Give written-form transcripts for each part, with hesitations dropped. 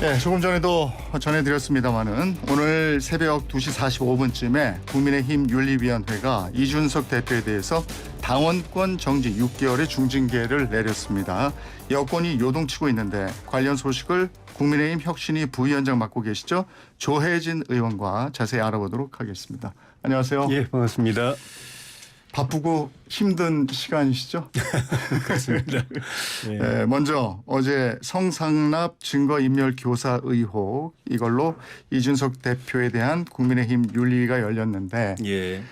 네, 조금 전에도 전해드렸습니다마는 오늘 새벽 2시 45분쯤에 국민의힘 윤리위원회가 이준석 대표에 대해서 당원권 정지 6개월의 중징계를 내렸습니다. 여권이 요동치고 있는데 관련 소식을 국민의힘 혁신위 부위원장 맡고 계시죠? 조혜진 의원과 자세히 알아보도록 하겠습니다. 안녕하세요. 예, 반갑습니다. 바쁘고 힘든 시간이시죠? 그렇습니다. 예. 네, 먼저 어제 성상납 증거인멸 교사 의혹 이걸로 이준석 대표에 대한 국민의힘 윤리위가 열렸는데 예.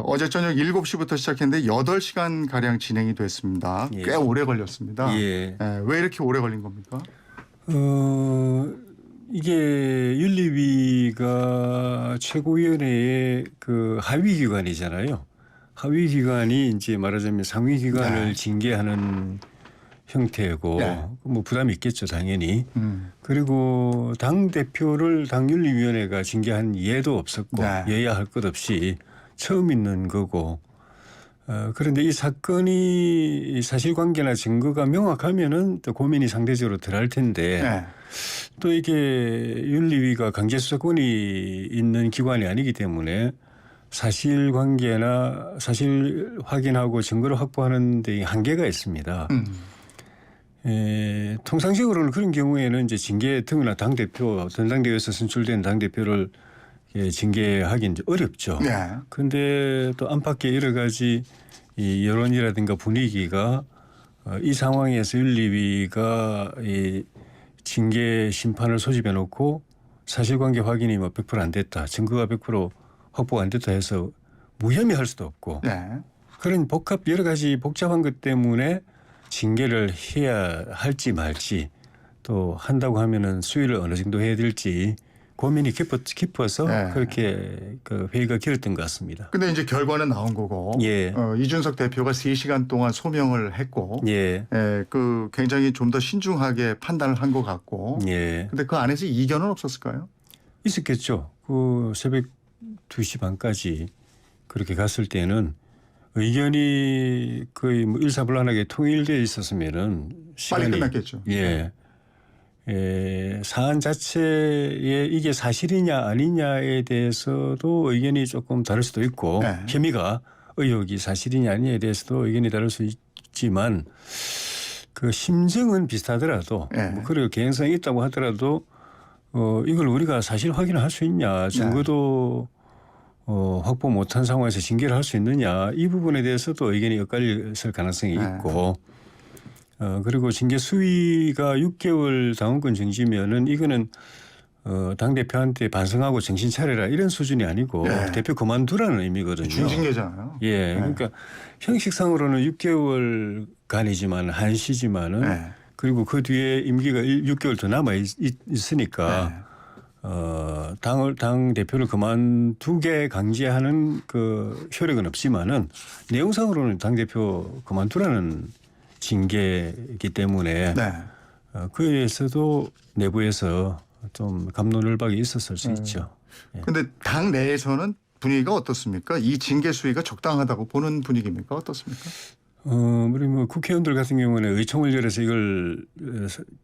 어제 저녁 7시부터 시작했는데 8시간가량 진행이 됐습니다. 예. 꽤 오래 걸렸습니다. 예. 왜 이렇게 오래 걸린 겁니까? 이게 윤리위가 최고위원회의 그 하위 기관이잖아요. 하위 기관이 이제 말하자면 상위 기관을 네. 징계하는 형태고 네. 뭐 부담이 있겠죠, 당연히. 그리고 당 대표를 당윤리위원회가 징계한 예도 없었고 네. 예야 할 것 없이 처음 있는 거고. 그런데 이 사건이 사실관계나 증거가 명확하면은 또 고민이 상대적으로 덜할 텐데 네. 또 이게 윤리위가 강제수사권이 있는 기관이 아니기 때문에 사실관계나 사실 확인하고 증거를 확보하는 데 한계가 있습니다. 통상적으로는 그런 경우에는 이제 징계 등이나 당대표, 전당대회에서 선출된 당대표를 징계하기 이제 어렵죠. 네. 그런데 또 안팎의 여러 가지 이 여론이라든가 분위기가 이 상황에서 윤리위가 이 징계 심판을 소집해 놓고 사실관계 확인이 뭐 100% 안 됐다. 증거가 100% 확보가 안 됐다 해서 무혐의 할 수도 없고 네. 그런 여러 가지 복잡한 것 때문에 징계를 해야 할지 말지 또 한다고 하면은 수위를 어느 정도 해야 될지 고민이 깊어서 네. 그렇게 그 회의가 길었던 것 같습니다. 근데 이제 결과는 나온 거고 예. 이준석 대표가 3시간 동안 소명을 했고 예. 그 굉장히 좀 더 신중하게 판단을 한 것 같고 예. 근데 그 안에서 이견은 없었을까요? 있었겠죠. 그 새벽 2시 반까지 그렇게 갔을 때는 의견이 거의 뭐 일사불란하게 통일되어 있었으면은 빨리 끝났겠죠. 예. 사안 자체에 이게 사실이냐 아니냐에 대해서도 의견이 조금 다를 수도 있고 네. 혐의가 의혹이 사실이냐 아니냐에 대해서도 의견이 다를 수 있지만 그 심정은 비슷하더라도 네. 뭐 그리고 개연성이 있다고 하더라도 이걸 우리가 사실 확인을 할 수 있냐 증거도 확보 못한 상황에서 징계를 할 수 있느냐 이 부분에 대해서도 의견이 엇갈렸을 가능성이 있고 그리고 징계 수위가 6개월 당원권 정지면은 이거는 당대표한테 반성하고 정신 차려라 이런 수준이 아니고 네. 대표 그만두라는 의미거든요. 중징계잖아요. 예. 그러니까 형식상으로는 6개월간이지만 한시지만은 네. 그리고 그 뒤에 임기가 6개월 더 남아 있으니까 당 대표를 그만두게 강제하는 그 효력은 없지만은 내용상으로는 당 대표 그만두라는 징계이기 때문에 네. 그에 대해서도 내부에서 좀 감론을박이 있었을 수 있죠. 근데 당 내에서는 분위기가 어떻습니까? 이 징계 수위가 적당하다고 보는 분위기입니까? 어떻습니까? 우리 뭐 국회의원들 같은 경우는 의총을 열어서 이걸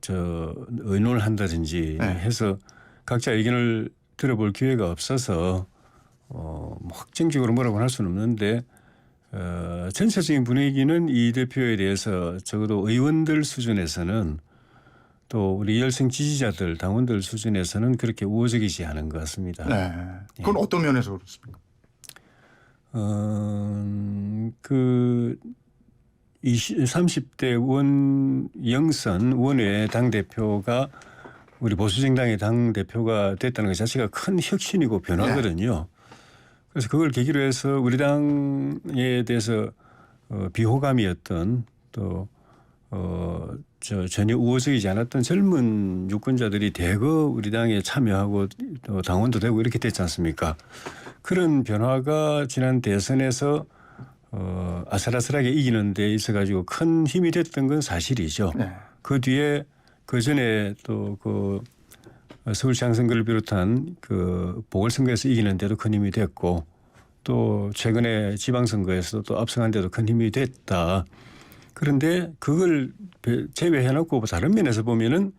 의논을 한다든지 네. 해서 각자 의견을 들어볼 기회가 없어서 뭐 확정적으로 뭐라고 할 수는 없는데 전체적인 분위기는 이 대표에 대해서 적어도 의원들 수준에서는 또 우리 열성 지지자들 당원들 수준에서는 그렇게 우호적이지 않은 것 같습니다. 네. 그건 어떤 면에서 그렇습니까? 그 30대 원영선 원외 당대표가 우리 보수정당의 당대표가 됐다는 것 자체가 큰 혁신이고 변화거든요. 그래서 그걸 계기로 해서 우리 당에 대해서 비호감이었던 또 전혀 우호적이지 않았던 젊은 유권자들이 대거 우리 당에 참여하고 또 당원도 되고 이렇게 됐지 않습니까? 그런 변화가 지난 대선에서 아슬아슬하게 이기는 데 있어가지고 큰 힘이 됐던 건 사실이죠. 네. 그 뒤에 그 전에 또 그 서울시장 선거를 비롯한 그 보궐선거에서 이기는 데도 큰 힘이 됐고 또 최근에 지방선거에서도 또 압승한 데도 큰 힘이 됐다. 그런데 그걸 제외해놓고 다른 면에서 보면은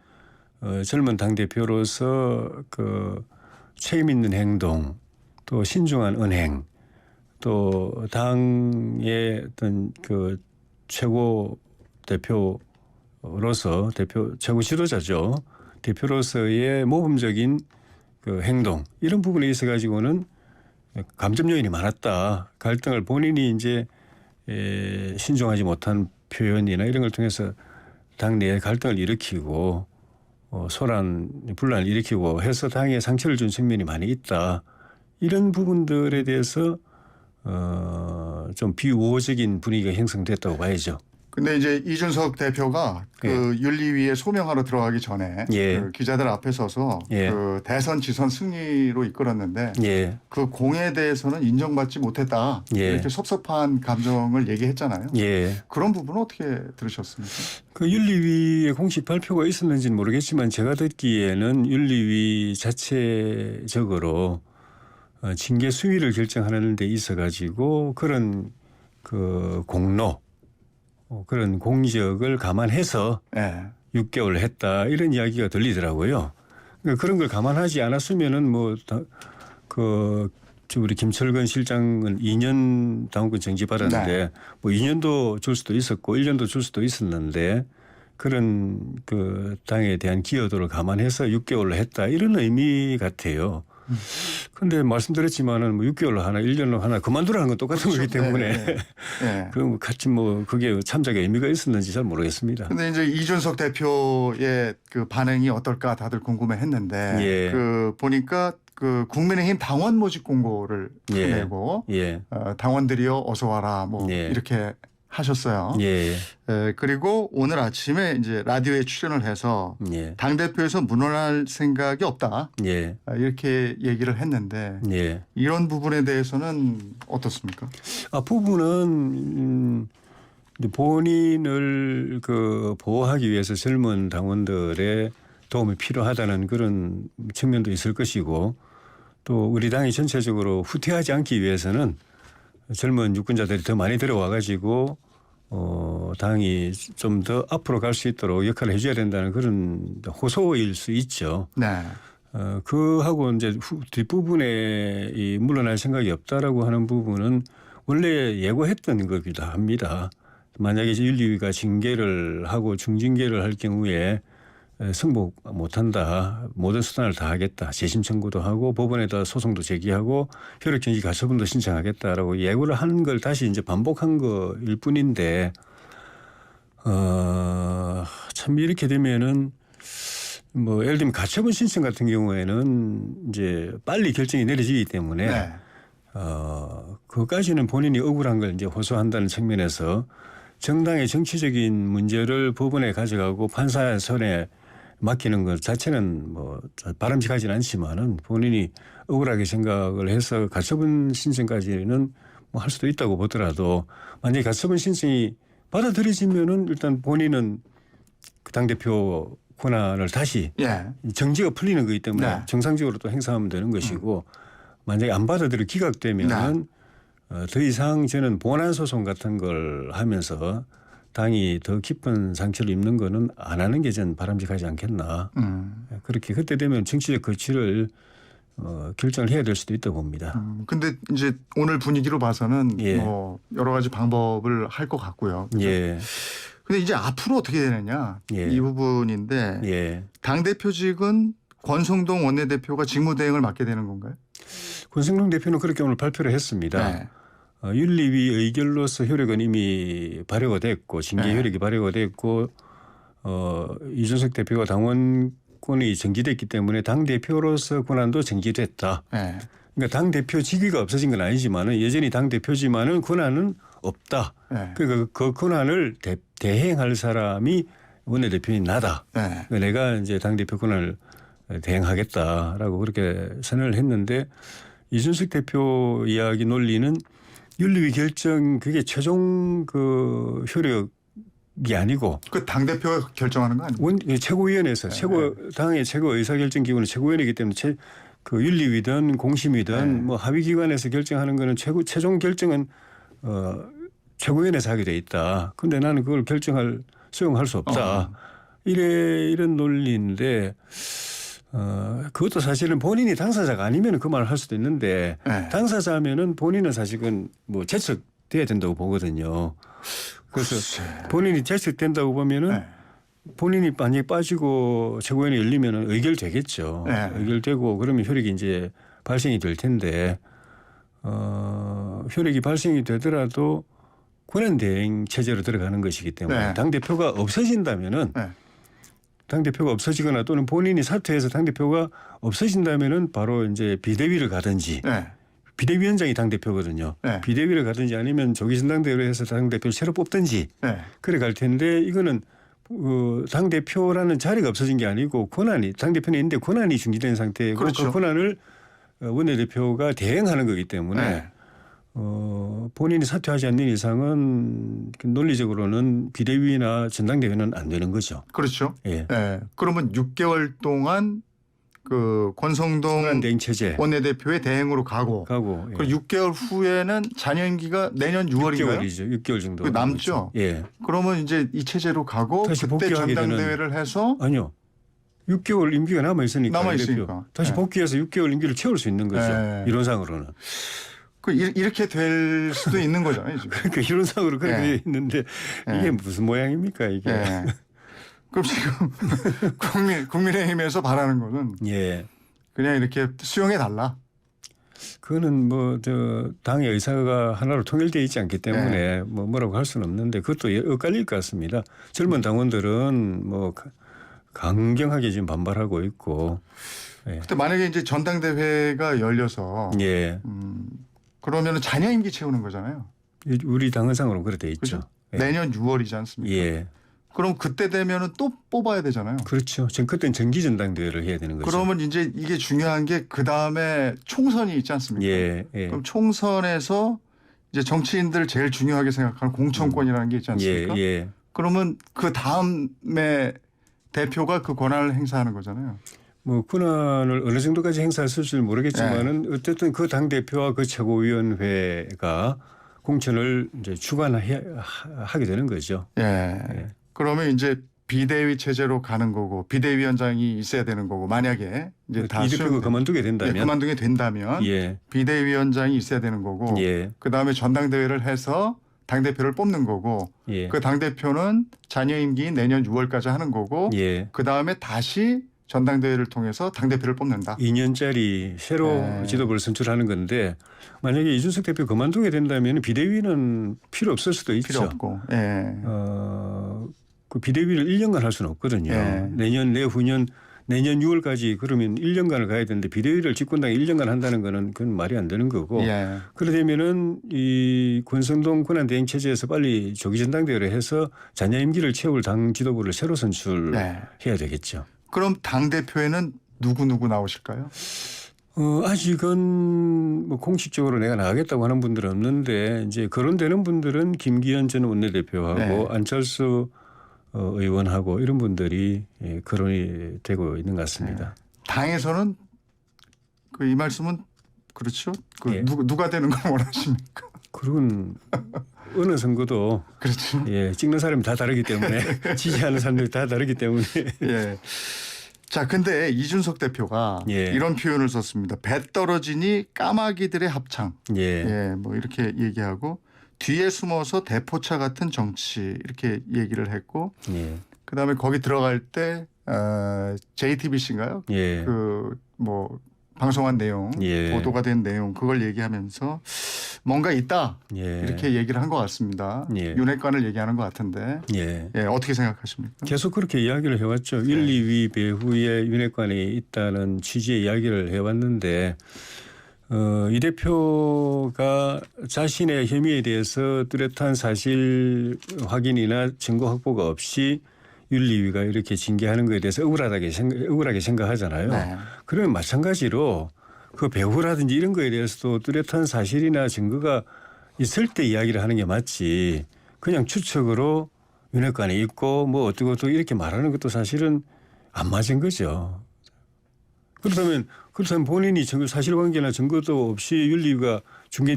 젊은 당 대표로서 그 책임 있는 행동, 또 신중한 은행, 또 당의 어떤 그 최고 대표로서 최고 지도자죠. 대표로서의 모범적인 그 행동 이런 부분에 있어 가지고는 감점 요인이 많았다. 갈등을 본인이 이제 신중하지 못한 표현이나 이런 걸 통해서 당내에 갈등을 일으키고 소란 분란을 일으키고 해서 당에 상처를 준 측면이 많이 있다. 이런 부분들에 대해서 좀 비우호적인 분위기가 형성됐다고 봐야죠. 근데 이제 이준석 대표가 그 윤리위에 소명하러 들어가기 전에 그 기자들 앞에 서서 그 대선 지선 승리로 이끌었는데 그 공에 대해서는 인정받지 못했다. 이렇게 섭섭한 감정을 얘기했잖아요. 그런 부분은 어떻게 들으셨습니까? 그 윤리위의 공식 발표가 있었는지는 모르겠지만 제가 듣기에는 윤리위 자체적으로 징계 수위를 결정하는 데 있어 가지고 그런 그 공로 그런 공적을 감안해서 6개월 했다 이런 이야기가 들리더라고요. 그러니까 그런 걸 감안하지 않았으면은 우리 김철근 실장은 2년 당원권 정지 받았는데 뭐 2년도 줄 수도 있었고 1년도 줄 수도 있었는데 그런 그 당에 대한 기여도를 감안해서 6개월로 했다 이런 의미 같아요. 그런데 말씀드렸지만은 뭐 6개월로 하나 1년로 하나 그만두라는 건 똑같은 거기 때문에 그럼 같이 뭐 그게 참작의 의미가 있었는지 잘 모르겠습니다. 그런데 이제 이준석 대표의 그 반응이 어떨까 다들 궁금해했는데 그 보니까 그 국민의힘 당원 모집 공고를 내고 당원들이여 어서 와라 뭐 이렇게 하셨어요. 그리고 오늘 아침에 이제 라디오에 출연을 해서 당 대표에서 물러날 생각이 없다. 이렇게 얘기를 했는데 이런 부분에 대해서는 어떻습니까? 부분은 본인을 그 보호하기 위해서 젊은 당원들의 도움이 필요하다는 그런 측면도 있을 것이고 또 우리 당이 전체적으로 후퇴하지 않기 위해서는 젊은 유권자들이 더 많이 들어와 가지고 당이 좀 더 앞으로 갈 수 있도록 역할을 해줘야 된다는 그런 호소일 수 있죠. 그하고 이제 뒷부분에 이 물러날 생각이 없다라고 하는 부분은 원래 예고했던 거기도 합니다. 만약에 윤리위가 징계를 하고 중징계를 할 경우에 승복 못한다. 모든 수단을 다 하겠다. 재심 청구도 하고 법원에다 소송도 제기하고 효력정지 가처분도 신청하겠다라고 예고를 한 걸 다시 이제 반복한 거일 뿐인데 참 이렇게 되면은 뭐 예를 들면 가처분 신청 같은 경우에는 이제 빨리 결정이 내려지기 때문에 그까지는 본인이 억울한 걸 이제 호소한다는 측면에서 정당의 정치적인 문제를 법원에 가져가고 판사의 손에 맡기는 것 자체는 뭐 바람직하지는 않지만은 본인이 억울하게 생각을 해서 가처분 신청까지는 뭐 할 수도 있다고 보더라도 만약에 가처분 신청이 받아들여지면은 일단 본인은 그 당대표 권한을 다시 정지가 풀리는 거기 때문에 정상적으로 또 행사하면 되는 것이고 만약에 안 받아들여 기각되면은 더 이상 저는 본안 소송 같은 걸 하면서 당이 더 깊은 상처를 입는 거는 안 하는 게 전 바람직하지 않겠나. 그렇게 그때 되면 정치적 거취를 결정을 해야 될 수도 있다고 봅니다. 근데 이제 오늘 분위기로 봐서는 뭐 여러 가지 방법을 할 것 같고요. 근데 이제 앞으로 어떻게 되느냐 이 부분인데 당대표직은 권성동 원내대표가 직무대행을 맡게 되는 건가요? 권성동 대표는 그렇게 오늘 발표를 했습니다. 윤리위 의결로서 효력은 이미 발효가 됐고 징계 효력이 발효가 됐고 이준석 대표가 당원권이 정지됐기 때문에 당대표로서 권한도 정지됐다. 그러니까 당대표 직위가 없어진 건 아니지만 여전히 당대표지만은 권한은 없다. 그러니까 그 권한을 대행할 사람이 원내대표인 나다. 그러니까 내가 이제 당대표 권한을 대행하겠다라고 그렇게 선언을 했는데 이준석 대표 이야기 논리는 윤리위 결정 그게 최종 그 효력이 아니고 그 당대표가 결정하는 거 아니에요? 최고위원회에서 당의 최고 의사결정 기구는 최고위원회이기 때문에 그 윤리위든 공심위든 뭐 합의기관에서 결정하는 거는 최종 결정은 최고위원회에서 하게 돼 있다. 그런데 나는 그걸 수용할 수 없다. 이런 논리인데 그것도 사실은 본인이 당사자가 아니면 그 말을 할 수도 있는데 네. 당사자면은 본인은 사실은 뭐 제척돼야 된다고 보거든요. 그래서 글쎄. 본인이 제척된다고 보면은 네. 본인이 만약에 빠지고 최고위원회 열리면은 의결되겠죠. 네. 의결되고 그러면 효력이 이제 발생이 될 텐데 효력이 발생이 되더라도 권한대행 체제로 들어가는 것이기 때문에 네. 당대표가 없어진다면은 네. 당대표가 없어지거나 또는 본인이 사퇴해서 당대표가 없어진다면은 바로 이제 비대위를 가든지 네. 비대위원장이 당대표거든요. 네. 비대위를 가든지 아니면 조기 전당대회로 해서 당대표를 새로 뽑든지 네. 그래 갈 텐데 이거는 당대표라는 자리가 없어진 게 아니고 권한이 당대표는 있는데 권한이 중지된 상태고 그렇죠. 그 권한을 원내대표가 대행하는 거기 때문에 네. 본인이 사퇴하지 않는 이상은 논리적으로는 비대위나 전당대회는 안 되는 거죠. 그렇죠. 예. 네. 그러면 6개월 동안 그 권성동 권한대행 체제 원내대표의 대행으로 가고 예. 그리고 6개월 후에는 잔임기가 내년 6월인가요? 6개월이죠. 6개월 정도. 그 남죠. 예. 그러면 이제 이 체제로 가고 다시 그때 복귀하게 전당대회를 해서 아니요. 6개월 임기가 남아 있으니까 남아 있으니까. 다시 네. 복귀해서 6개월 임기를 채울 수 있는 거죠. 네. 이론상으로는. 이렇게 될 수도 있는 거잖아요. 지금. 그러니까 이론상으로 그렇게 네. 돼 있는데 이게 무슨 모양입니까 이게. 예. 그럼 지금 국민의힘에서 바라는 거는 예. 그냥 이렇게 수용해 달라. 그거는 뭐 저 당의 의사가 하나로 통일되어 있지 않기 때문에 네. 뭐 뭐라고 할 수는 없는데 그것도 엇갈릴 것 같습니다. 젊은 당원들은 뭐 강경하게 지금 반발하고 있고. 예. 근데 만약에 이제 전당대회가 열려서 예. 그러면 자녀 임기 채우는 거잖아요. 우리 당헌상으로는 그래 돼 있죠. 그죠? 예. 내년 6월이지 않습니까? 예. 그럼 그때 되면은 또 뽑아야 되잖아요. 그렇죠. 지금 그때는 정기전당대회를 해야 되는 거죠. 그러면 이제 이게 중요한 게 그 다음에 총선이 있지 않습니까? 예. 예. 그럼 총선에서 이제 정치인들 제일 중요하게 생각하는 공천권이라는 게 있지 않습니까? 예. 예. 그러면 그 다음에 대표가 그 권한을 행사하는 거잖아요. 뭐 권한을 어느 정도까지 행사했을지 모르겠지만은 어쨌든 그 당 대표와 그 최고위원회가 공천을 이제 주관하게 되는 거죠. 예. 예. 그러면 이제 비대위 체제로 가는 거고 비대위원장이 있어야 되는 거고 만약에 이제 다 이 대표가 그만두게 된다면 그만두게 된다면 예. 비대위원장이 있어야 되는 거고 예. 그 다음에 전당대회를 해서 당 대표를 뽑는 거고 예. 그 당 대표는 잔여 임기 내년 6월까지 하는 거고 예. 그 다음에 다시 전당대회를 통해서 당 대표를 뽑는다. 2년짜리 새로 네. 지도부를 선출하는 건데 만약에 이준석 대표 그만두게 된다면 비대위는 필요 없을 수도 있죠. 필요 없고. 예. 그 비대위를 1년간 할 수는 없거든요. 예. 내년 6월까지 그러면 1년간을 가야 되는데 비대위를 집권당이 1년간 한다는 거는 그건 말이 안 되는 거고. 예. 그러려면은 이 권성동 권한대행 체제에서 빨리 조기 전당대회를 해서 잔여 임기를 채울 당 지도부를 새로 선출해야 네. 되겠죠. 그럼 당 대표에는 누구 나오실까요? 아직은 뭐 공식적으로 내가 나가겠다고 하는 분들은 없는데 이제 거론되는 분들은 김기현 전 원내대표하고 네. 안철수 의원하고 이런 분들이 거론이 되고 있는 것 같습니다. 당에서는 그 이 말씀은 그렇죠. 그 예. 누가 되는 걸 원하십니까? 그건 어느 선거도 그렇죠. 찍는 사람이 다 다르기 때문에 지지하는 사람들이 다 다르기 때문에 예. 자, 근데 이준석 대표가 예. 이런 표현을 썼습니다. 배 떨어지니 까마귀들의 합창. 예. 예, 뭐 이렇게 얘기하고 뒤에 숨어서 대포차 같은 정치 이렇게 얘기를 했고 예. 그다음에 거기 들어갈 때 JTBC인가요? 예. 그 뭐 방송한 내용, 예. 보도가 된 내용 그걸 얘기하면서 뭔가 있다 예. 이렇게 얘기를 한 것 같습니다. 예. 윤핵관을 얘기하는 것 같은데 예. 예, 어떻게 생각하십니까? 계속 그렇게 이야기를 해왔죠. 1, 2위 배후에 윤핵관이 있다는 취지의 이야기를 해왔는데 이 대표가 자신의 혐의에 대해서 뚜렷한 사실 확인이나 증거 확보가 없이 윤리위가 이렇게 징계하는 것에 대해서 억울하게 생각하잖아요. 네. 그러면 마찬가지로 그 배후라든지 이런 거에 대해서도 뚜렷한 사실이나 증거가 있을 때 이야기를 하는 게 맞지. 그냥 추측으로 윤핵관이 있고 뭐 어떻고 이렇게 말하는 것도 사실은 안 맞은 거죠. 그렇다면 본인이 사실관계나 증거도 없이 윤리위가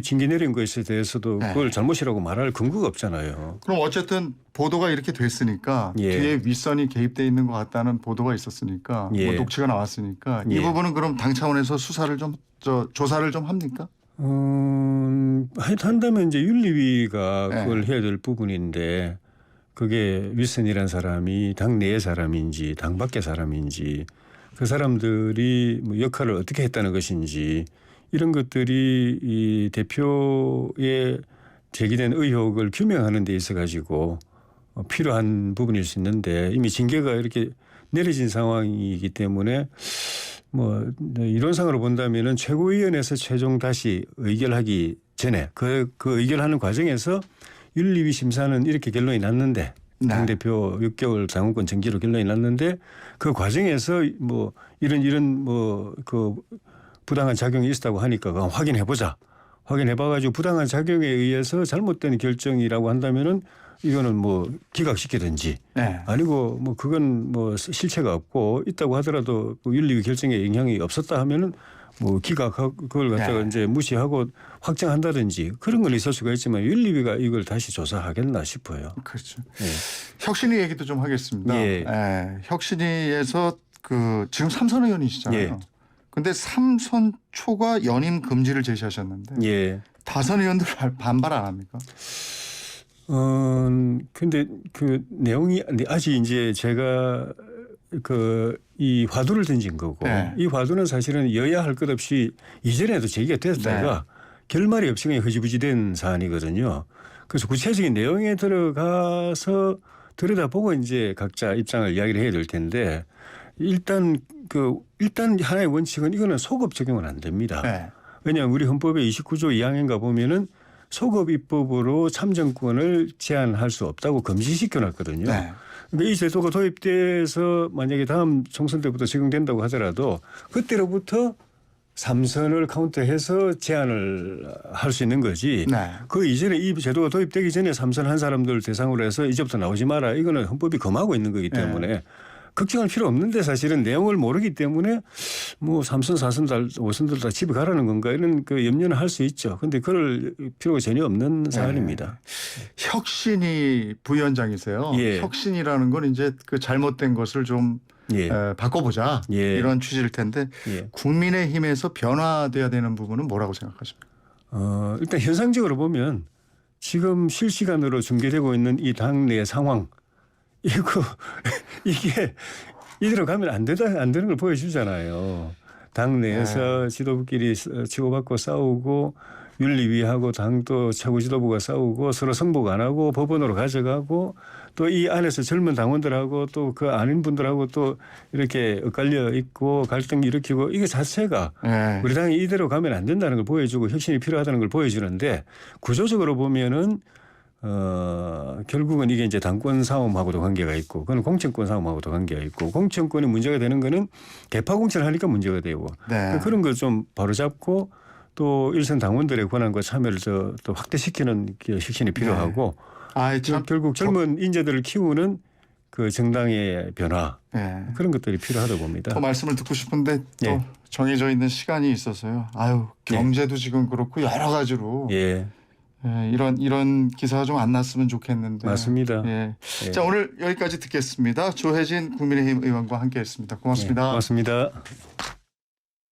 징계 내린 것에 대해서도 네. 그걸 잘못이라고 말할 근거가 없잖아요. 그럼 어쨌든 보도가 이렇게 됐으니까 예. 뒤에 윗선이 개입돼 있는 것 같다는 보도가 있었으니까 예. 뭐 녹취가 나왔으니까 이 예. 부분은 그럼 당 차원에서 수사를 좀 조사를 좀 합니까? 한다면 이제 윤리위가 네. 그걸 해야 될 부분인데 그게 윗선이라는 사람이 당 내의 사람인지 당 밖의 사람인지 그 사람들이 뭐 역할을 어떻게 했다는 것인지 이런 것들이 이 대표의 제기된 의혹을 규명하는 데 있어 가지고 필요한 부분일 수 있는데 이미 징계가 이렇게 내려진 상황이기 때문에 뭐 이론상으로 본다면은 최고위원회에서 최종 다시 의결하기 전에 그 의결하는 과정에서 윤리위 심사는 이렇게 결론이 났는데 네. 당대표 6개월 당원권 정지로 결론이 났는데 그 과정에서 뭐 이런 뭐 그 부당한 작용이 있었다고 하니까 그거 확인해 보자. 확인해 봐가지고 부당한 작용에 의해서 잘못된 결정이라고 한다면은 이거는 뭐 기각시키든지 네. 아니고 뭐 그건 뭐 실체가 없고 있다고 하더라도 그 윤리위 결정에 영향이 없었다 하면은 뭐 기각하고 그걸 갖다가 네. 이제 무시하고 확정한다든지 그런 건 있을 수가 있지만 윤리위가 이걸 다시 조사하겠나 싶어요. 그렇죠. 예. 혁신위 얘기도 좀 하겠습니다. 예. 예. 혁신위에서 그 지금 삼선 의원이시잖아요. 예. 근데 삼선 초과 연임 금지를 제시하셨는데 예. 다선 의원들 반발 안 합니까? 근데 그 내용이 아직 이제 제가 이 화두를 던진 거고 네. 이 화두는 사실은 여야 할 것 없이 이전에도 제기가 됐다가 결말이 없이 그냥 흐지부지된 사안이거든요. 그래서 구체적인 내용에 들어가서 들여다보고 이제 각자 입장을 이야기를 해야 될 텐데 일단 하나의 원칙은 이거는 소급 적용은 안 됩니다. 네. 왜냐하면 우리 헌법의 29조 2항인가 보면은 소급 입법으로 참정권을 제한할 수 없다고 금지시켜 놨거든요. 네. 그러니까 이 제도가 도입돼서 만약에 다음 총선 때부터 적용된다고 하더라도 그때로부터 3선을 카운트해서 제한을 할 수 있는 거지. 네. 그 이전에 이 제도가 도입되기 전에 3선 한 사람들 대상으로 해서 이제부터 나오지 마라. 이거는 헌법이 금하고 있는 거기 때문에 걱정할 필요 없는데 사실은 내용을 모르기 때문에 뭐 3선, 4선, 5선들 다 집에 가라는 건가 이런 그 염려는 할 수 있죠. 그런데 그럴 필요가 전혀 없는 사안입니다. 혁신이 부위원장이세요. 예. 혁신이라는 건 이제 그 잘못된 것을 좀 예. 바꿔보자 예. 이런 취지일 텐데 예. 국민의힘에서 변화돼야 되는 부분은 뭐라고 생각하십니까? 일단 현상적으로 보면 지금 실시간으로 중계되고 있는 이 당내 상황 이게 이대로 가면 안 되는 걸 보여주잖아요. 당내에서 지도부끼리 치고받고 싸우고 윤리위하고 당도 최고 지도부가 싸우고 서로 승복 안 하고 법원으로 가져가고 또 이 안에서 젊은 당원들하고 또 그 아닌 분들하고 또 이렇게 엇갈려 있고 갈등 일으키고 이게 자체가 네. 우리 당이 이대로 가면 안 된다는 걸 보여주고 혁신이 필요하다는 걸 보여주는데 구조적으로 보면은 결국은 이게 이제 당권 싸움하고도 관계가 있고 그건 공천권 싸움하고도 관계가 있고 공천권이 문제가 되는 거는 개파 공천을 하니까 문제가 되고 네. 그런 걸 좀 바로잡고 또 일선 당원들의 권한과 참여를 또 확대시키는 혁신이 필요하고 참 결국 젊은 인재들을 키우는 그 정당의 변화 네. 그런 것들이 필요하다고 봅니다. 더 말씀을 듣고 싶은데 또 예. 정해져 있는 시간이 있어서요. 경제도 지금 그렇고 여러 가지로 예, 이런 기사가 좀 안 났으면 좋겠는데. 맞습니다. 예. 예. 자, 오늘 여기까지 듣겠습니다. 조혜진 국민의힘 의원과 함께했습니다. 고맙습니다. 예, 고맙습니다.